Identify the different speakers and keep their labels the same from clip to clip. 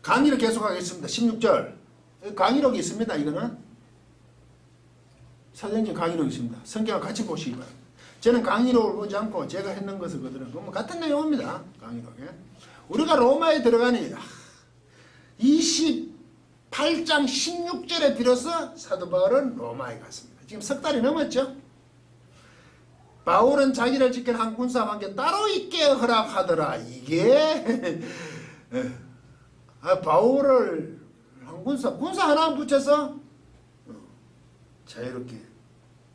Speaker 1: 강의를 계속하겠습니다. 16절. 강의록이 있습니다. 이거는 사전적 강의록이 있습니다. 성경을 같이 보시기 바랍니다. 저는 강의록을 보지 않고 제가 했는 것을 그들은 뭐 같은 내용입니다. 강의록에. 우리가 로마에 들어가니 28장 16절에 비로소 사도 바울은 로마에 갔습니다. 지금 석 달이 넘었죠. 바울은 자기를 지킬 한 군사와 함께 따로 있게 허락하더라. 이게 바울을 한 군사 하나 붙여서 자유롭게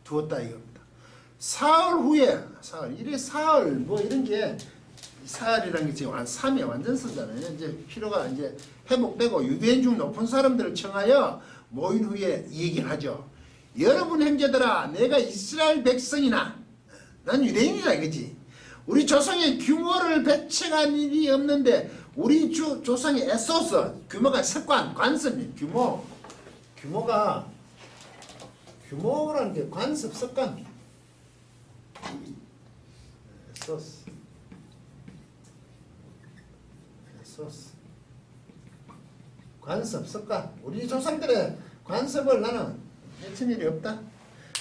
Speaker 1: 두었다 이겁니다. 사흘 후에 사흘 뭐 이런 게 사흘이라는 게 지금 한 3회 완전 쓰잖아요. 이제 피로가 이제 회복되고 유대인 중 높은 사람들을 청하여 모인 후에 이 얘기를 하죠. 여러분 형제들아, 내가 이스라엘 백성이나 난 유대인이다 이거지. 우리 조상의 규모를 배척한 일이 없는데 우리 조상의 에소스 규모가 석관 관습이 규모라는 게 관습 석관 에소스 관습 석관 우리 조상들의 관습을 나는 배친 일이 없다.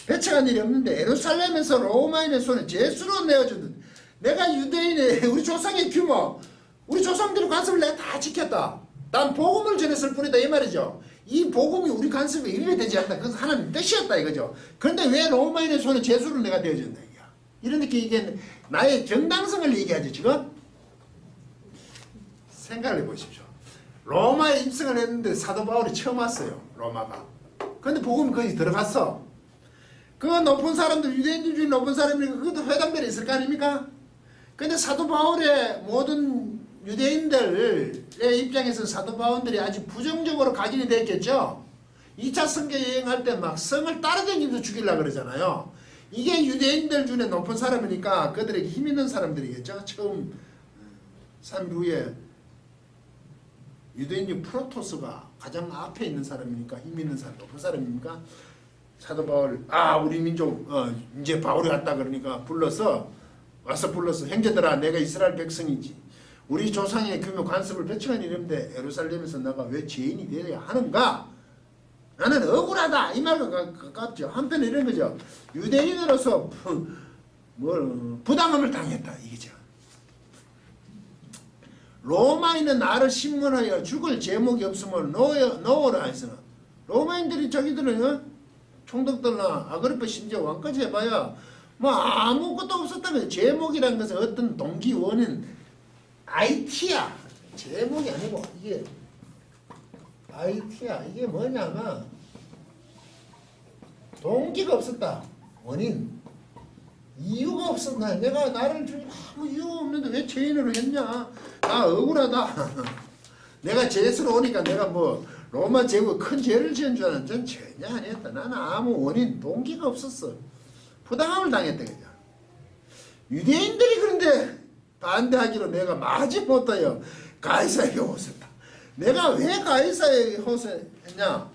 Speaker 1: 배척한 일이 없는데 예루살렘에서 로마인의 손에 제수로 내어주는 내가 유대인의 우리 조상의 규모 우리 조상들의 관습을 내가 다 지켰다. 난 복음을 전했을 뿐이다 이 말이죠. 이 복음이 우리 관습에 일배되지 않다. 그것은 하나님 뜻이었다 이거죠. 그런데 왜 로마인의 손에 제수로 내가 되어준다 이거야. 이렇게 이게 나의 정당성을 얘기하죠 지금. 생각을 해보십시오. 로마에 입성을 했는데 사도 바울이 처음 왔어요. 로마가. 그런데 복음이 거기 들어갔어. 그 높은 사람들, 유대인들 중에 높은 사람이니까 그것도 회당들이 있을 거 아닙니까? 근데 사도 바울의 모든 유대인들의 입장에서 사도 바울들이 아주 부정적으로 각인이 됐겠죠? 2차 선교 여행할 때 막 성을 따라다니면서 죽이려고 그러잖아요. 이게 유대인들 중에 높은 사람이니까 그들에게 힘 있는 사람들이겠죠? 처음 3일 후에 유대인 중 프로토스가 가장 앞에 있는 사람이니까 힘 있는 사람, 높은 사람입니까? 사도 바울, 우리 민족, 이제 바울이 왔다 그러니까 불러서 형제들아, 내가 이스라엘 백성이지. 우리 조상의 규모 관습을 배척한 일인데 예루살렘에서 내가 왜 죄인이 되어야 하는가? 나는 억울하다. 이 말과 가깝죠. 한편 이런 거죠. 유대인으로서 부당함을 당했다. 이거죠. 로마인은 나를 신문하여 죽을 제목이 없으면 넣어라 했으나 로마인들이 자기들은 총독들나 아그리파 심지어 왕까지 해봐야 뭐 아무것도 없었다면 제목이라는 것은 어떤 동기 원인 IT야. 제목이 아니고 이게 IT야. 이게 뭐냐면 동기가 없었다. 원인 이유가 없었나. 내가 나를 아무 이유가 없는데 왜 죄인으로 했냐. 나 억울하다. 내가 죄수로 오니까 내가 뭐 로마 제국 큰 죄를 지은 줄 알았는데 전 전혀 아니었다. 나는 아무 원인 동기가 없었어. 부당함을 당했다 그죠. 유대인들이 그런데 반대하기로 내가 마지 못하여 가이사에게 호소했다. 내가 왜 가이사에게 호소했냐.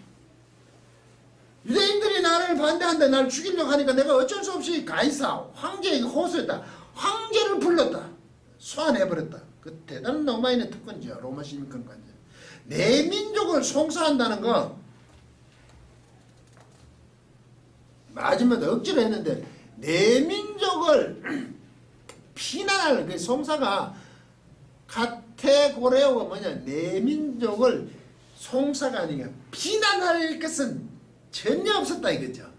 Speaker 1: 유대인들이 나를 반대한다. 나를 죽이려고 하니까 내가 어쩔 수 없이 가이사 황제에게 호소했다. 황제를 불렀다. 소환해버렸다. 그 대단한 로마인의 특권이죠. 로마 시민권관제. 내 민족을 송사한다는 건 마지막에 억지로 했는데 내 민족을 피난할 그 송사가 카테고레오가 뭐냐. 내 민족을 송사가 아니라 피난할 것은 전혀 없었다 이거죠.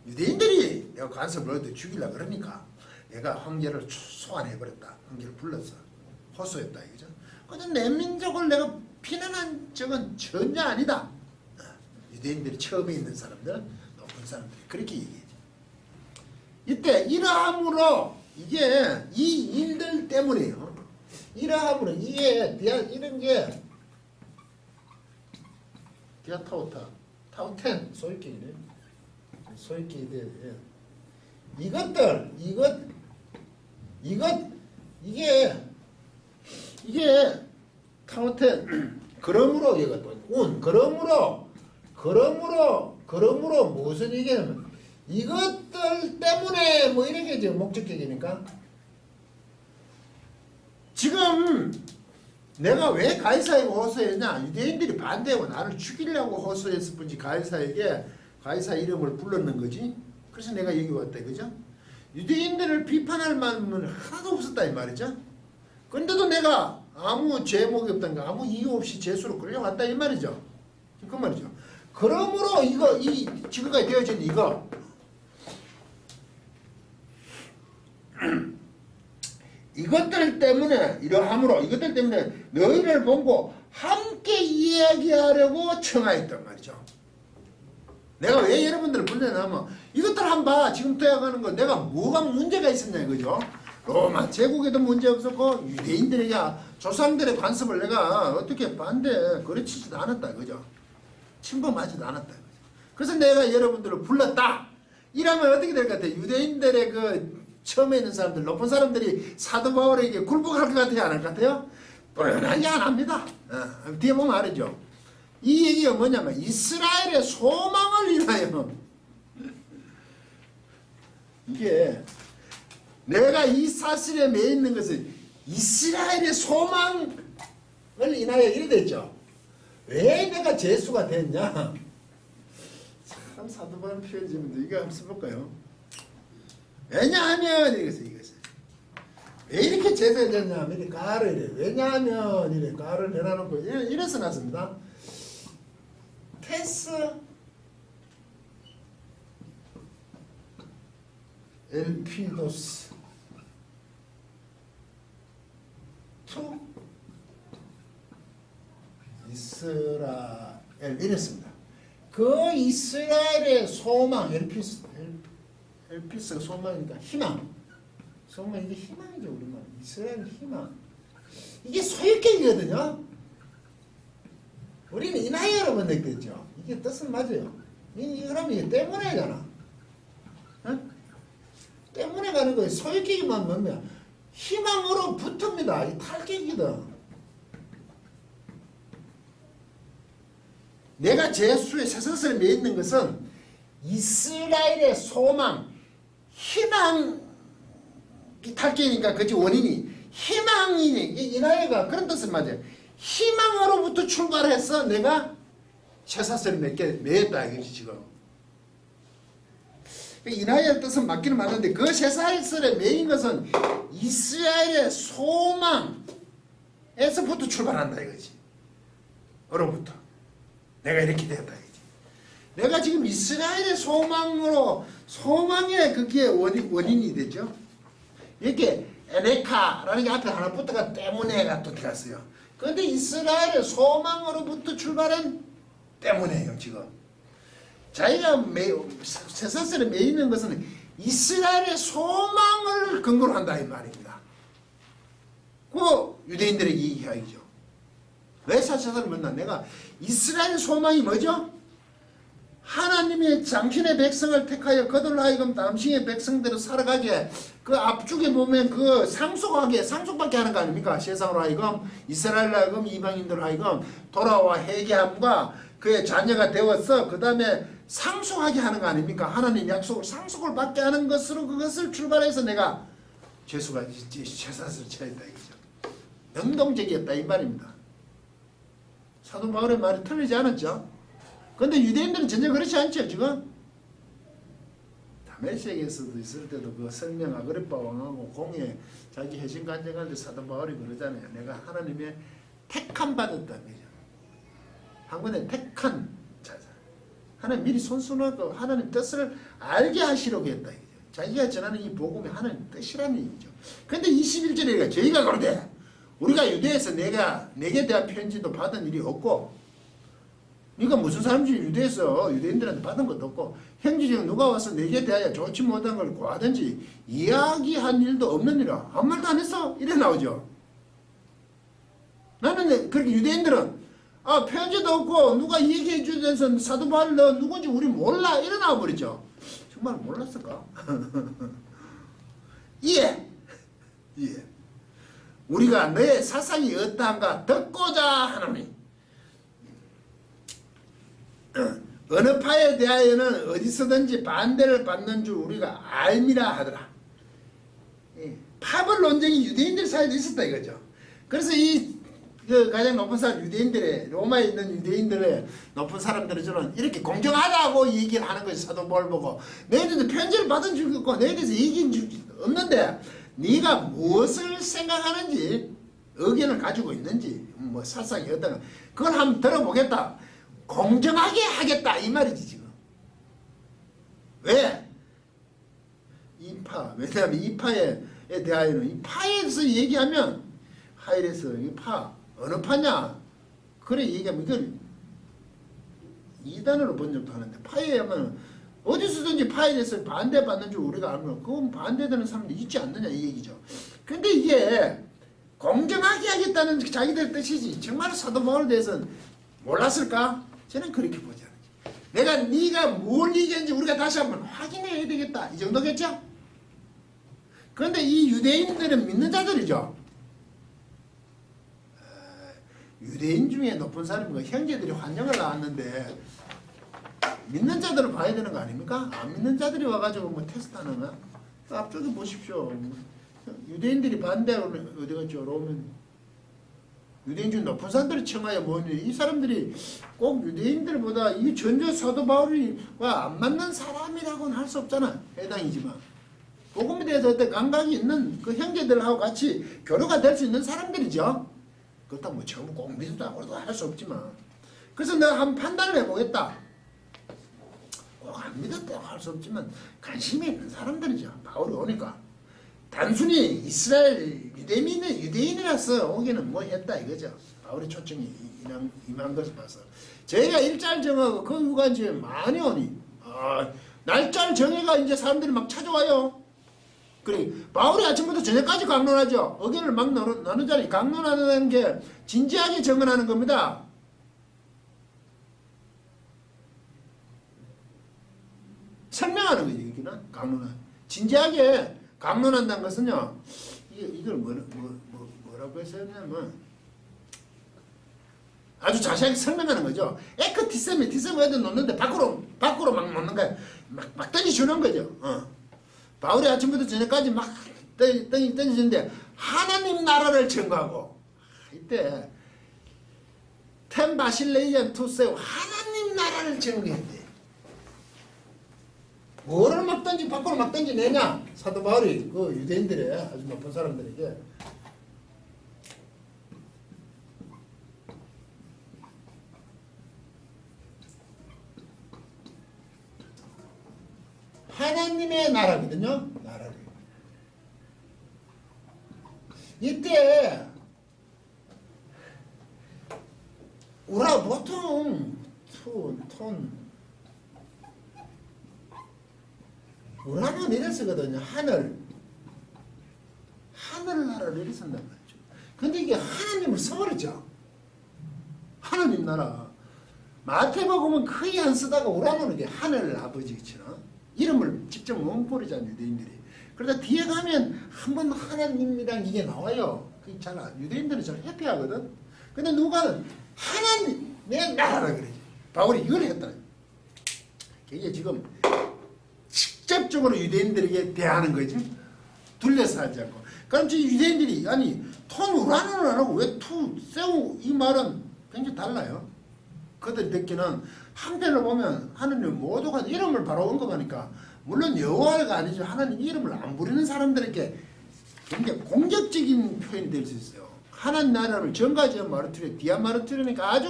Speaker 1: 유대인들이 내가 간섭을 얻어 죽이려고 그러니까 내가 황제를 소환해버렸다. 황제를 불러서 호소했다 이거죠. 근데 내 민족을 내가 피난한 적은 전혀 아니다. 유대인들이 처음에 있는 사람들, 높은 사람들이 그렇게 얘기하죠. 이때 이러함으로 이게 이 일들 때문에요. 이러함으로 이게 이런 게 디아타오타 타우텐 소이케이네. 소이케이데 이것들 이게 타우텐 그러므로 이것도 그러므로 무슨 얘기냐면 이것들 때문에 뭐 이런 게 이제 목적격이니까 지금 내가 왜 가이사에게 호소했냐? 유대인들이 반대하고 나를 죽이려고 호소했을 뿐이지 가이사에게 가이사 이름을 불렀는 거지. 그래서 내가 여기 왔다, 그죠? 유대인들을 비판할 마음은 하나도 없었다 이 말이죠. 근데도 내가 아무 죄목이 없다는 거, 아무 이유 없이 죄수로 끌려왔다 이 말이죠. 그 말이죠. 그러므로 이 지금까지 되어진 이거 이것들 때문에 이러함으로 이것들 때문에 너희를 보고 함께 이야기하려고 청하였단 말이죠. 내가 왜 여러분들을 불러냐면 이것들 한번 봐. 지금 되어가는 거 내가 뭐가 문제가 있었냐 이거죠. 로마 제국에도 문제 없었고 유대인들에게 조상들의 관습을 내가 어떻게 그르치지도 않았다 그죠. 침범하지도 않았다 그죠. 그래서 내가 여러분들을 불렀다. 이러면 어떻게 될 것 같아요? 유대인들의 그 처음에 있는 사람들 높은 사람들이 사도 바울에게 굴복할 것 같아요? 안 할 것 같아요? 뻔하게 안 합니다. 뒤에 보면 알죠. 이 얘기가 뭐냐면 이스라엘의 소망을 인하여 이게 내가 이 사실에 매 있는 것은 이스라엘의 소망을 인하여 이래 됐죠. 왜 내가 죄수가 됐냐? 참 사도 바울 표현이면 이거 한번 써볼까요? 왜냐하면 이것을 왜 이렇게 죄수가 됐냐면 이렇게 가를 이래. 왜냐하면 이래 가를 내놔놓고 이래서 났습니다. 테스 엘피도스 투 이스라엘 이랬습니다. 그 이스라엘의 소망 엘피스가 소망이니까 희망. 소망 이게 희망이죠 우리말. 이스라엘 희망. 이게 소유격이거든요. 우리는 이나이어로만 느꼈죠. 이게 뜻은 맞아요. 그러면 이게 때문에잖아. 어? 때문에 가는 거예요. 소유격이만 뭐냐? 희망으로 붙습니다. 이 탈격이거든. 내가 제수의 세상에 매 있는 것은 이스라엘의 소망, 희망, 탈격이니까 그치 원인이 희망이니 이나이가 그런 뜻은 맞아요. 희망으로부터 출발해서 내가 쇠사슬을 맺었다 이거지 지금. 이나이의 뜻은 맞기는 맞는데 그 쇠사슬에 매인 것은 이스라엘의 소망에서부터 출발한다 이거지. 어로부터 내가 이렇게 되었다 이거지. 내가 지금 이스라엘의 소망의 그게 원인이 되죠. 이렇게 에레카라는 게 앞에 하나 붙어가 때문에가 또 들어갔어요. 그런데 이스라엘의 소망으로부터 출발한 때문에요 지금. 자기가 쇠사슬에 매이는 것은 이스라엘의 소망을 근거로 한다 이 말입니다. 그 유대인들에게 이 이야기죠. 왜 쇠사슬을 맺나? 내가 이스라엘의 소망이 뭐죠? 하나님의 당신의 백성을 택하여 그들로 하여금 당신의 백성대로 살아가게 그 앞쪽에 보면 그 상속받게 하는 거 아닙니까? 세상으로 하여금 이스라엘로 하여금 이방인들로 하여금 돌아와 회개함과 그의 자녀가 되어서 그 다음에 상속하게 하는 거 아닙니까? 하나님 약속을 상속을 받게 하는 것으로 그것을 출발해서 내가 죄수가 쇠사슬을 쳐야겠다 이거죠. 능동적이었다 이 말입니다. 사도 바울의 말이 틀리지 않았죠? 근데 유대인들은 전혀 그렇지 않죠 지금. 다메섹에서도 있을 때도 그 설명 아그리파 왕하고 공예 자기 해신 간증할 때 사도 바울이 그러잖아요. 내가 하나님의 택함 받았다 그죠. 한 번에 택한 자자. 하나님 미리 손수하고 하나님 뜻을 알게 하시려고 했다 이죠. 자기가 전하는 이 복음이 하나님 뜻이라는 얘기죠. 근데 21절에 저희가 그러되 우리가 유대에서 내게 대한 편지도 받은 일이 없고 네가 무슨 사람인지 유대에서 유대인들한테 받은 것도 없고 형제중 누가 와서 내게 대하여 좋지 못한 걸 구하든지 이야기한 일도 없느니라. 아무 말도 안 했어. 이래 나오죠. 나는 그렇게 유대인들은 편지도 없고 누가 얘기해 주면서 사도 바울 너 누군지 우리 몰라. 이래 나와버리죠. 정말 몰랐을까? 이해. 우리가 너의 사상이 어떠한가 듣고자 하노니 어느 파에 대하여는 어디서든지 반대를 받는 줄 우리가 알미라 하더라. 파벌 논쟁이 유대인들 사이에도 있었다 이거죠. 그래서 이 그 가장 높은 사람 유대인들의 로마에 있는 유대인들의 높은 사람들은 저는 이렇게 공정하다고 얘기를 하는 거지. 사도 바울 보고 너희들도 편지를 받은 적이 없고 너희들에서 얘기한 적이 없는데 네가 무엇을 생각하는지 의견을 가지고 있는지 뭐 사상이 어떤가 그걸 한번 들어보겠다. 공정하게 하겠다 이 말이지 지금. 왜? 이파. 왜냐하면 이파에 대하여는 이 파에서 얘기하면 하이레스 이 파 어느 파냐? 그래 얘기하면 이걸 2단으로 번역도 하는데 파에 하면 어디서든지 파에 대해서 반대받는 줄 우리가 알면 그건 반대되는 사람들이 있지 않느냐 이 얘기죠. 근데 이게 공정하게 하겠다는 자기들 뜻이지 정말 사도 바울에 대해서는 몰랐을까? 저는 그렇게 보지 않아요. 네가 뭘 얘기했는지 우리가 다시 한번 확인해야 되겠다 이 정도겠죠? 그런데 이 유대인들은 믿는 자들이죠. 유대인 중에 높은 사람과 형제들이 환영을 나왔는데 믿는 자들을 봐야 되는 거 아닙니까? 안 믿는 자들이 와가지고 뭐 테스트하는 거야? 앞쪽에 보십시오. 유대인들이 반대하고 어디 갔죠? 로면 유대인 중 높은 사람들이 청하여 모이는 이 사람들이 꼭 유대인들보다 이 전저 사도 바울과 안 맞는 사람이라고는 할 수 없잖아. 해당이지만 복음에 대해서 어떤 감각이 있는 그 형제들하고 같이 교류가 될 수 있는 사람들이죠. 그렇다고 뭐 전부 꼭 믿었다고 할 수 없지만 그래서 내가 한번 판단을 해보겠다. 꼭 안 믿었다고 할 수 없지만 관심이 있는 사람들이죠. 바울이 오니까 단순히 이스라엘 유대인이라서 오기는 뭐 했다 이거죠. 바울의 초청이 임한 것을 봐서 저희가 일자를 정하고 그 이유가 이제 많이 오니 날짜를 정해가 이제 사람들이 막 찾아와요. 그래 바울이 아침부터 저녁까지 강론하죠. 의견을 막 나누자니 강론하는 게 진지하게 정언하는 겁니다. 설명하는 거지 여기는 강론한 진지하게 강론한다는 것은요 이걸 뭐라고 했었냐면 아주 자세하게 설명하는 거죠. 티셈 애들 놓는데 밖으로 막 놓는 거야. 막 던지주는 거죠. 바울이 아침부터 저녁까지 막 던지는데 하나님 나라를 증거하고 이때 텐 바실레이안 투세우 하나님 나라를 증거했대. 뭐를 막 밖으로 막 던지내냐? 사도 바울이 그 유대인들의 아주 높은 사람들에게 하나님의 나라거든요. 나라를. 이때 우리가 보통 우라는 이래 쓰거든요. 하늘 나라를 이래 쓴단 말이죠. 근데 이게 하나님을 써버렸죠. 하나님 나라. 마태복음은 거의 안 쓰다가 우라는 게 하늘 아버지처럼 이름을 직접 못 부르잖아요. 유대인들이. 그러다 뒤에 가면 한번 하나님이란 이게 나와요. 그게 잘 유대인들은 잘 회피하거든. 근데 누가는 하나님의 나라라 그러지. 바울이 이걸 했다. 이게 지금 직접적으로 유대인들에게 대하는 거지. 둘러서 하지 않고. 그럼 저 유대인들이 톤 우라는 안 하고 왜 세우 이 말은 굉장히 달라요. 그들이 듣기는 한편으로 보면 하느님 모두가 이름을 바로 언급하니까 물론 여호와가 아니지만 하나님 이름을 안 부르는 사람들에게 굉장히 공격적인 표현이 될 수 있어요. 하나님 나라를 전가지은 마르투리 디아마르투리니까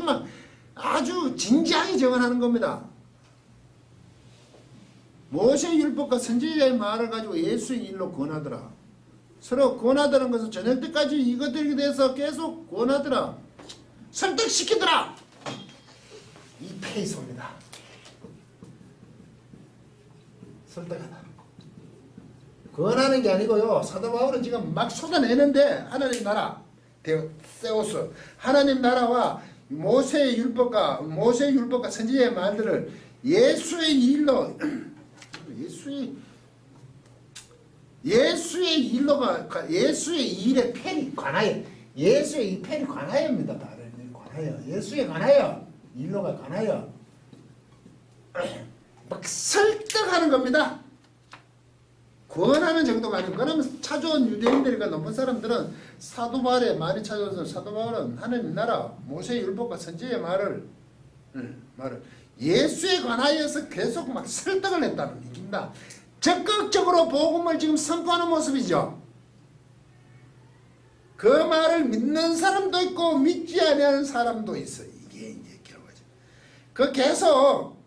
Speaker 1: 아주 진지하게 정언하는 겁니다. 모세의 율법과 선지자의 말을 가지고 예수의 일로 권하더라. 서로 권하다는 것은 저녁 때까지 이것들에 대해서 계속 권하더라. 설득시키더라. 이 페이소입니다. 설득하다. 권하는 게 아니고요. 사도 바울은 지금 막 쏟아내는데 하나님 나라, 세우스, 하나님 나라와 모세의 율법과 선지자의 말들을 예수의 일로 예수의 일에 펠이 관하여 예수의 이 펠이 관하여입니다. 관하여 예수에 관하여 일로가 관하여 막 설득하는 겁니다. 권하는 정도가 아니고, 그러면 찾아온 유대인들과 높은 사람들은 사도 바울의 말이 찾아와서 사도 바울은 하나님 나라 모세의 율법과 선지의 말을 예수에 관하여서 계속 막 설득을 했다는 얘기입니다. 적극적으로 복음을 지금 선포하는 모습이죠. 그 말을 믿는 사람도 있고 믿지 않는 사람도 있어. 이게 이제 기록하죠. 그 계속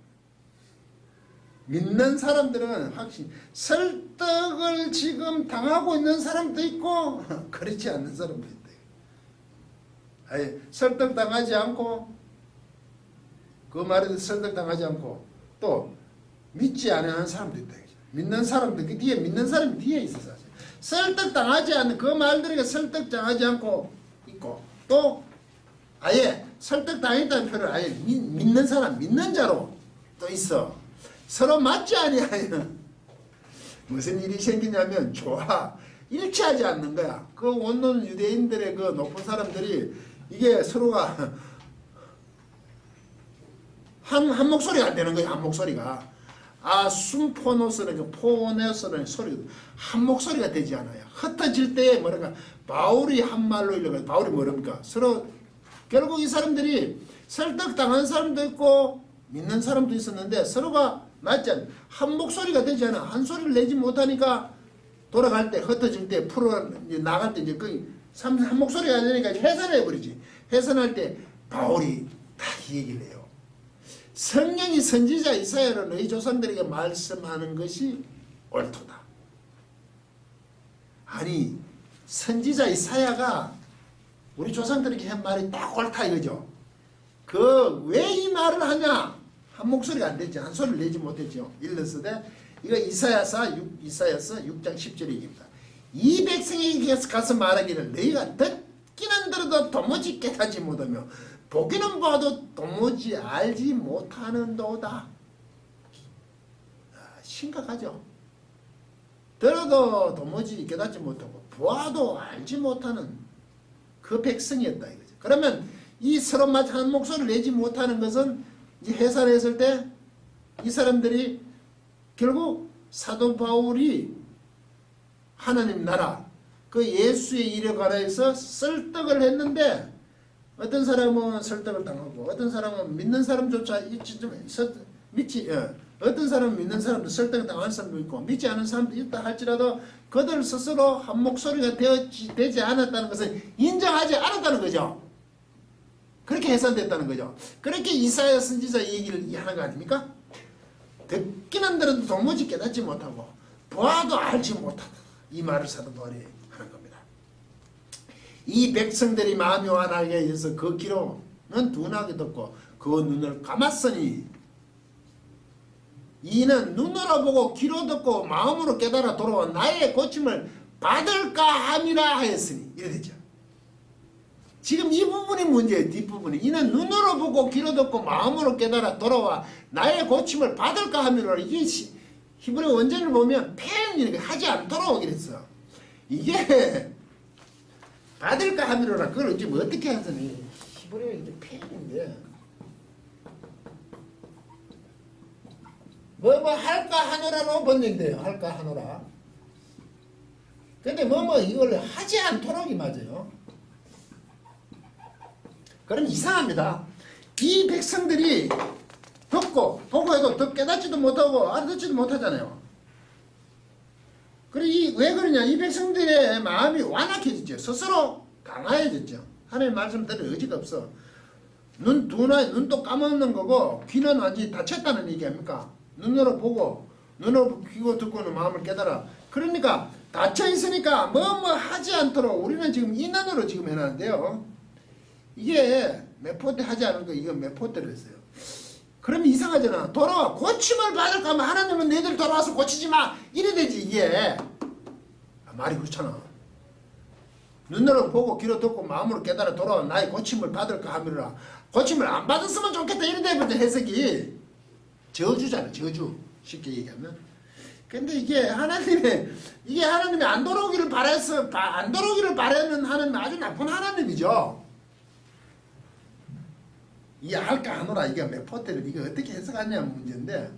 Speaker 1: 믿는 사람들은 확실히 설득을 지금 당하고 있는 사람도 있고 그렇지 않는 사람도 있다. 아예 설득당하지 않고 그 말에 설득당하지 않고 또 믿지 않는 사람도 있다. 믿는 사람들 그 뒤에 믿는 사람이 뒤에 있어서 설득당하지 않는 그 말들에게 설득당하지 않고 있고 또 아예 설득당했다는 표현을 아예 믿는 사람 믿는 자로 또 있어. 서로 맞지 아니하여 무슨 일이 생기냐면 좋아 일치하지 않는 거야. 그 원론 유대인들의 그 높은 사람들이 이게 서로가 한 목소리가 안 되는 거야. 한 목소리가 순포노스는 그 포네스는 소리가 한 목소리가 되지 않아요. 흩어질 때에 뭐랄까 바울이 한 말로 일러가 바울이 뭐랍니까? 서로 결국 이 사람들이 설득당한 사람도 있고 믿는 사람도 있었는데 서로가 맞지 않아. 한 목소리가 되지 않아. 한 소리를 내지 못하니까 돌아갈 때 흩어질 때 풀어 나갈 때 이제 거의 한 목소리가 안 되니까 해산해 버리지. 해산할 때 바울이 다 얘기를 해요. 성령이 선지자 이사야로 너희 조상들에게 말씀하는 것이 옳도다. 아니 선지자 이사야가 우리 조상들에게 한 말이 딱 옳다 이거죠. 그 왜 이 말을 하냐? 한 목소리가 안 됐죠. 한 소리를 내지 못했죠. 일렀으되 이거 이사야서 6장 10절의 얘기입니다. 이 백성에게 가서 말하기를 너희가 듣기는 들어도 도무지 깨닫지 못하며 보기는 봐도 도무지 알지 못하는도다. 심각하죠. 들어도 도무지 깨닫지 못하고 보아도 알지 못하는 그 백성이었다 이거죠. 그러면 이 서로 한 목소리를 내지 못하는 것은 이제 해설했을 때 이 사람들이 결국 사도 바울이 하나님 나라 그 예수의 일에 관해서 설득을 했는데 어떤 사람은 설득을 당하고 어떤 사람은 믿는 사람조차 어떤 사람은 믿는 사람도 설득을 당하는 사람도 있고 믿지 않은 사람도 있다 할지라도 그들 스스로 한 목소리가 되지 않았다는 것을 인정하지 않았다는 거죠. 그렇게 해석됐다는 거죠. 그렇게 이사야 선지자 얘기를 하는 거 아닙니까? 듣기는 들어도 도무지 깨닫지 못하고 보아도 알지 못하다. 이 말을 사도 바울이 하는 겁니다. 이 백성들이 마음이 완하게 해서 그 귀로는 둔하게 듣고 그 눈을 감았으니 이는 눈으로 보고 귀로 듣고 마음으로 깨달아 돌아온 나의 고침을 받을까 함이라 하였으니 이래 되죠. 지금 이 부분이 문제예요. 뒷부분이. 이는 눈으로 보고 귀로 듣고 마음으로 깨달아 돌아와 나의 고침을 받을까 함이라. 이게 히브리 원전을 보면 폐행이니까 하지 않도록 이랬어. 이게 받을까 함이라. 그걸 지금 어떻게 하더니 히브리가 이제 폐행인데 뭐 할까 하노라로 번역돼요. 할까 하노라. 근데 이걸 하지 않도록이 맞아요. 그럼 이상합니다. 이 백성들이 듣고 보고 해도 깨닫지도 못하고 알아듣지도 못하잖아요. 그리고 왜 그러냐? 이 백성들의 마음이 완악해졌죠. 스스로 강화해졌죠. 하나님의 말씀 들을 의지가 없어. 눈도 까먹는 거고 귀는 완전히 닫혔다는 얘기 아닙니까? 눈으로 보고 눈으로 귀고 듣고는 마음을 깨달아. 그러니까 닫혀 있으니까 하지 않도록 우리는 지금 인원으로 지금 해놨는데요. 이게 메포대 하지 않은 거 이거 메포대를 했어요. 그러면 이상하잖아. 돌아와 고침을 받을까 하면 하나님은 너희들 돌아와서 고치지 마 이래 되지 이게. 말이 그렇잖아. 눈으로 보고 귀로 듣고 마음으로 깨달아 돌아와 나의 고침을 받을까 하미라. 고침을 안 받았으면 좋겠다 이래 되면 해석이 저주잖아. 저주 쉽게 얘기하면. 근데 이게 하나님이 안 돌아오기를 바라는 하나님 아주 나쁜 하나님이죠. 이게 할까 하노라 이게 메포테를 이게 어떻게 해석하냐는 문제인데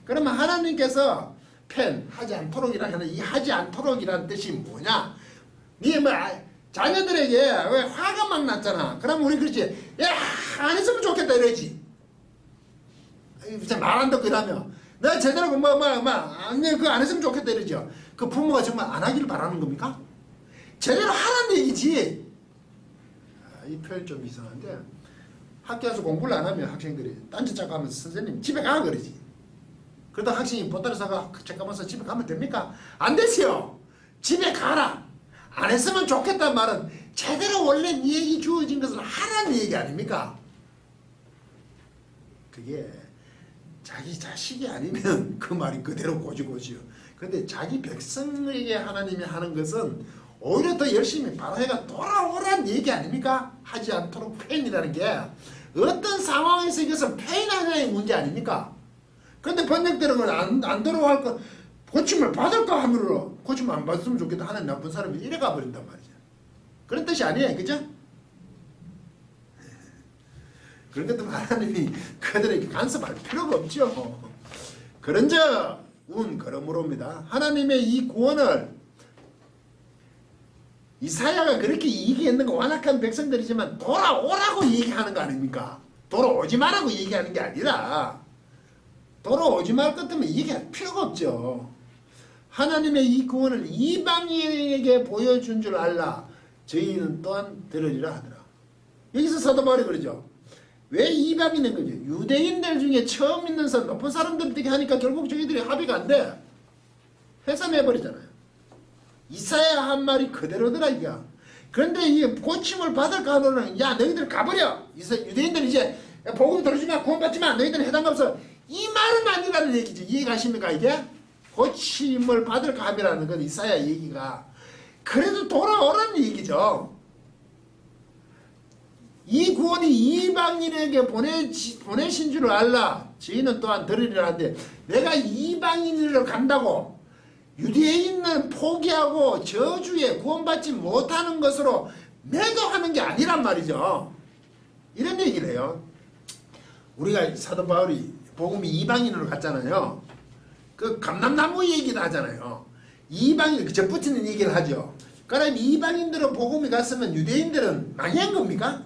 Speaker 1: 그러면 하나님께서 펜 하지 않도록이라 하는 이 하지 않도록이라는 뜻이 뭐냐? 네 뭐 자녀들에게 왜 화가 막 났잖아. 그럼 우리 그렇지. 야, 안 했으면 좋겠다 이러지. 말 안 듣고 이러면 내가 제대로 그거 안 했으면 좋겠다 이러죠. 그 부모가 정말 안 하기를 바라는 겁니까? 제대로 하라는 얘기지. 이 표현 좀 이상한데 학교 와서 공부를 안 하면 학생들이 딴짓자고 하면서 선생님 집에 가 그러지. 그러다 학생이 보따리 사가 잠깐만서 집에 가면 됩니까? 안 되지요. 집에 가라. 안 했으면 좋겠다는 말은 제대로 원래 네 얘기 주어진 것을 하라는 얘기 아닙니까? 그게 자기 자식이 아니면 그 말이 그대로 고지고지요. 근데 자기 백성에게 하나님이 하는 것은 오히려 더 열심히 바로 해가 돌아오라는 얘기 아닙니까? 하지 않도록 표현이라는 게 어떤 상황에서 이것은 표현하느냐의 문제 아닙니까? 그런데 번역되는 건 안 돌아갈 거 고침을 받을까 하면으로 고침 안 받으면 좋겠다 하는 나쁜 사람이 이래 가버린단 말이죠. 그런 뜻이 아니에요. 그죠? 그런 것도 하나님이 그들에게 간섭할 필요가 없죠. 그런즉 그러므로입니다. 하나님의 이 구원을 이사야가 그렇게 얘기했는 거 완악한 백성들이지만 돌아오라고 얘기하는 거 아닙니까? 돌아오지 말라고 얘기하는 게 아니라 돌아오지 말 것 같으면 얘기할 필요가 없죠. 하나님의 이 구원을 이방인에게 보여준 줄 알라. 저희는 또한 들으리라 하더라. 여기서 사도 바울이 그러죠. 왜 이방인인 거죠? 유대인들 중에 처음 있는 사람, 높은 사람들에게 하니까 결국 저희들이 합의가 안 돼. 해산해버리잖아요. 이사야 한 말이 그대로더라 이거. 그런데 이 고침을 받을까 하면은 야 너희들 가버려. 유대인들 이제 복음 들어주면 구원받지 마. 너희들 해당 없어. 이 말은 아니라는 얘기죠. 이해가십니까 이게? 고침을 받을까 함이라는 건 이사야 얘기가. 그래도 돌아오라는 얘기죠. 이 구원이 이방인에게 보내신 줄 알라. 저희는 또한 들으리라 하는데 내가 이방인으로 간다고 유대인은 포기하고 저주에 구원받지 못하는 것으로 매도하는 게 아니란 말이죠. 이런 얘기를 해요. 우리가 사도 바울이 복음이 이방인으로 갔잖아요. 그 감람나무 얘기도 하잖아요. 이방인 접붙이는 얘기를 하죠. 그럼 이방인들은 복음이 갔으면 유대인들은 망한 겁니까?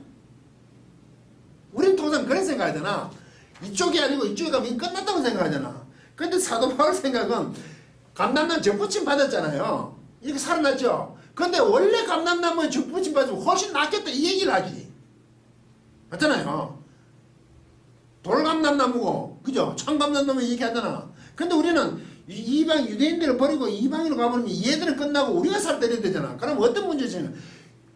Speaker 1: 우린 통상 그런 생각하잖아. 이쪽이 아니고 이쪽에 가면 끝났다고 생각하잖아. 근데 사도 바울 생각은 감람나무 접붙임 받았잖아요. 이렇게 살아났죠. 근데 원래 감람나무에 접붙임 받으면 훨씬 낫겠다 이 얘기를 하지. 맞잖아요. 돌감람나무고 그죠? 청감람나무 얘기하잖아. 근데 우리는 이방 유대인들을 버리고 이방인으로 가버리면 얘들은 끝나고 우리가 살 때려야 되잖아. 그럼 어떤 문제지?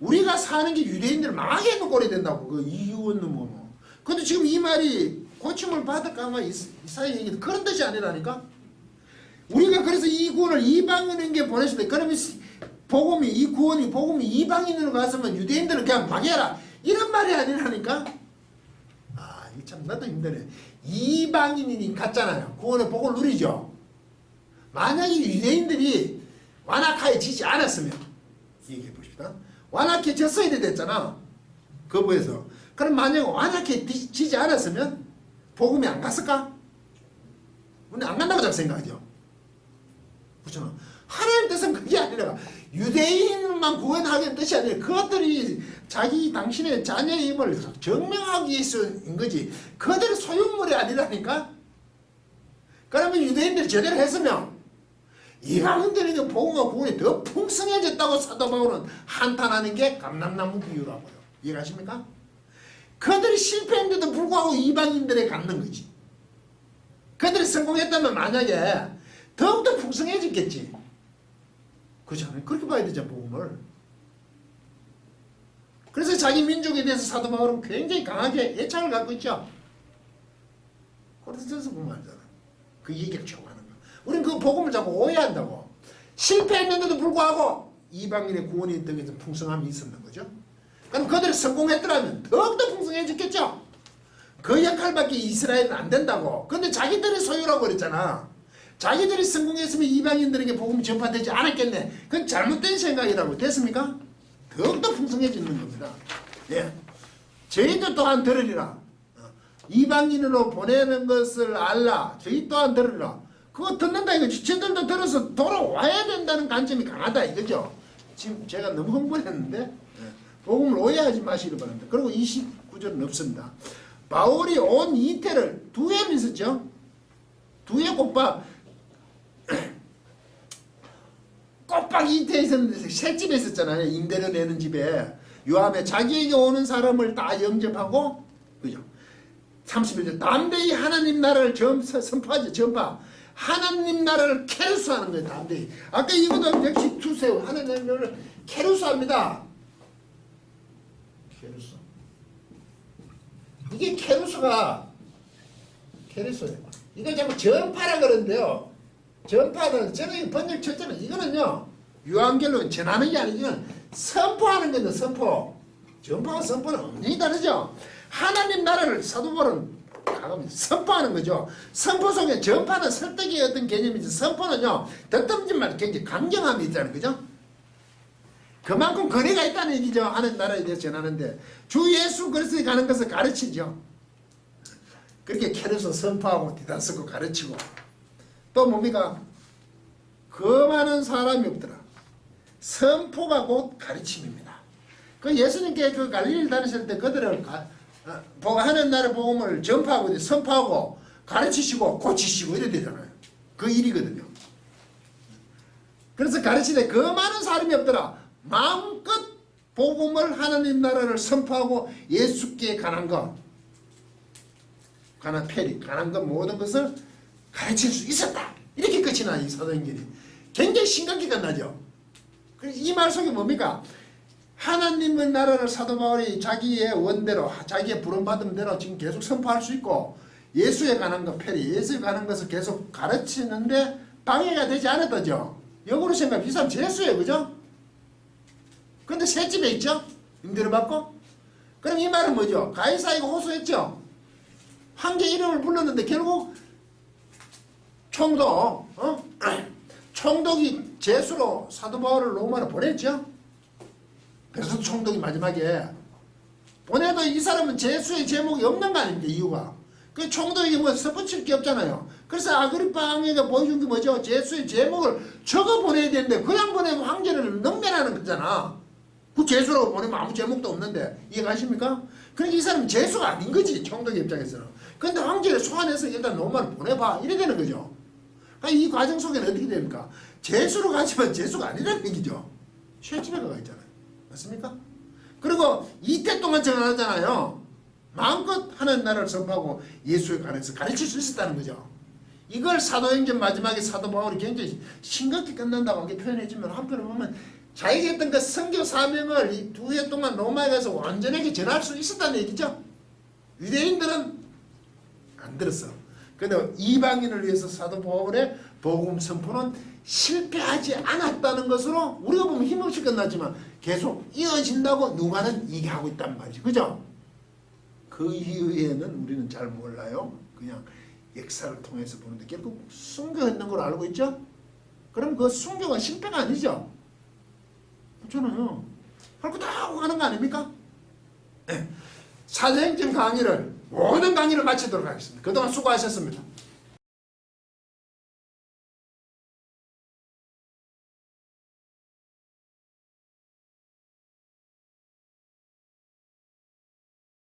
Speaker 1: 우리가 사는 게 유대인들을 망하게 해놓고 꼴이 된다고. 그 이유는 뭐. 근데 지금 이 말이 고침을 받을까 아마 이사야 얘기도 그런 뜻이 아니라니까. 우리가 그래서 이 구원을 이방인에게 보내시대. 그러면 복음이 이 구원이 복음이 이방인으로 갔으면 유대인들은 그냥 망해라. 이런 말이 아니라니까. 아, 이거 참 나도 힘드네. 이방인이 갔잖아요. 구원의 복을 누리죠. 만약에 유대인들이 완악하에 지지 않았으면 얘기해 보십시다. 완악해 졌어야 됐잖아. 거부해서. 그럼 만약에 완악해 지지 않았으면 복음이 안 갔을까? 우리는 안 간다고 잘 생각하죠. 그렇잖아. 하나님 뜻은 그게 아니라 유대인만 구원하겠다는 뜻이 아니라 그것들이 자기 당신의 자녀의 힘을 증명하기 위해서인 거지. 그들의 소유물이 아니라니까. 그러면 유대인들이 제대로 했으면 이방인들에게 복음과 구원이 더 풍성해졌다고 사도 바울은 한탄하는 게 감람나무 비유라고요. 이해가십니까? 그들이 실패했는데도 불구하고 이방인들에 갖는 거지. 그들이 성공했다면 만약에 더욱더 풍성해졌겠지. 그렇지 않아요? 그렇게 봐야 되죠, 복음을. 그래서 자기 민족에 대해서 사도 바울은 굉장히 강하게 애착을 갖고 있죠. 고린도전서 보면 알잖아. 그 얘기를 쭉 하는 거야. 우리는 그 복음을 자꾸 오해한다고. 실패했는데도 불구하고 이방인의 구원이 더 풍성함이 있었는 거죠. 그럼 그들이 성공했더라면 더욱더 풍성해졌겠죠. 그 역할밖에 이스라엘은 안 된다고. 근데 자기들의 소유라고 그랬잖아. 자기들이 성공했으면 이방인들에게 복음이 전파되지 않았겠네. 그건 잘못된 생각이라고. 됐습니까? 더욱더 풍성해지는 겁니다. 예. 저희도 또한 들으리라. 이방인으로 보내는 것을 알라. 저희 또한 들으리라. 그거 듣는다 이거지. 저들도 들어서 돌아와야 된다는 관점이 강하다 이거죠. 지금 제가 너무 흥분했는데 복음을 오해하지 마시기 바랍니다. 그리고 29절은 없습니다. 바울이 온 이태를 두 해 있었죠. 두 해 꼬박 이태에 있었는데 새 집에 있었잖아요. 임대료 내는 집에. 요함에 자기에게 오는 사람을 다 영접하고, 그죠? 31절 담대히 하나님 나라를 선포하죠. 전파. 하나님 나라를 케루스하는 거예요. 담대히. 아까 이거도 역시 투세요. 하나님 나라를 케루스합니다. 케루스. 이게 케루스예요. 이걸 자꾸 전파라 그러는데요. 전파는 저는 번역 첫째는 이거는요. 유한결로 전하는 게 아니고 선포하는 건데 선포. 전파와 선포는 완전히 다르죠. 하나님 나라를 사도 바울은 선포하는 거죠. 선포 속에 전파는 설득의 어떤 개념이지 선포는요. 듣듬지만 굉장히 강경함이 있다는 거죠. 그만큼 거리가 있다는 얘기죠. 하나님 나라에 대해서 전하는데 주 예수 그리스도에 가는 것을 가르치죠. 그렇게 캐르서 선포하고 디다스고 가르치고 또 뭡니까? 그 많은 사람이 없더라. 선포가 곧 가르침입니다. 그 예수님께 그 갈릴리 다니실 때 그들을 하나님 나라 복음을 전파하고 선포하고 가르치시고 고치시고 이래 되잖아요. 그 일이거든요. 그래서 가르치되 그 많은 사람이 없더라. 마음껏 복음을 하나님 나라를 선포하고 예수께 관한 것, 관한 페리, 관한 것 모든 것을 가르칠 수 있었다. 이렇게 끝이 나, 이 사도행전이. 굉장히 심각하게 끝나죠. 그래서 이 말 속에 뭡니까? 하나님의 나라를 사도 바울이 자기의 원대로, 자기의 부름받은 대로 지금 계속 선포할 수 있고 예수에 관한 것, 페리, 예수에 관한 것을 계속 가르치는데 방해가 되지 않았다죠. 역으로 생각하면 이 사람 재수예요, 그죠? 근데 새 집에 있죠? 임대를 받고? 그럼 이 말은 뭐죠? 가이사이가 호소했죠? 황제 이름을 불렀는데 결국 총독, 총독이 제수로 사도 바울을 로마로 보냈죠? 그래서 총독이 마지막에 보내도 이 사람은 제수의 제목이 없는 거 아닙니까? 이유가. 그 총독에게 뭐 섭붙일 게 없잖아요. 그래서 아그리파 왕에게 보여준 게 뭐죠? 제수의 제목을 적어 보내야 되는데 그냥 보내면 황제를 능멸하는 거잖아. 그 제수라고 보내면 아무 제목도 없는데 이해가십니까? 그러니까 이 사람은 제수가 아닌 거지. 총독의 입장에서는. 근데 황제를 소환해서 일단 로마로 보내봐. 이래 되는 거죠. 그러니까 이 과정 속에는 어떻게 됩니까? 제수로 가지만 제수가 아니라는 얘기죠. 쇠집에 가 있잖아요. 맞습니까? 그리고 이태 동안 전하잖아요. 마음껏 하나님 나라를 선포하고 예수에 관해서 가르칠 수 있었다는 거죠. 이걸 사도행전 마지막에 사도 바울이 굉장히 싱겁게 끝난다고 이렇게 표현해주면 한편으로 보면 자기가 했던 그 선교 사명을 이 두 해 동안 로마에 가서 완전하게 전할 수 있었다는 얘기죠. 유대인들은 안 들었어. 근데 이방인을 위해서 사도 바울의 복음 선포는 실패하지 않았다는 것으로 우리가 보면 힘없이 끝났지만 계속 이어진다고 누가는 얘기하고 있단 말이죠. 그죠? 그 이후에는 우리는 잘 몰라요. 그냥 역사를 통해서 보는데 결국 순교했는 걸 알고 있죠? 그럼 그 순교가 실패가 아니죠? 그렇잖아요. 할 거 다 하고 가는 거 아닙니까? 네. 사도행전 강의를 모든 강의를 마치도록 하겠습니다. 그동안 수고하셨습니다.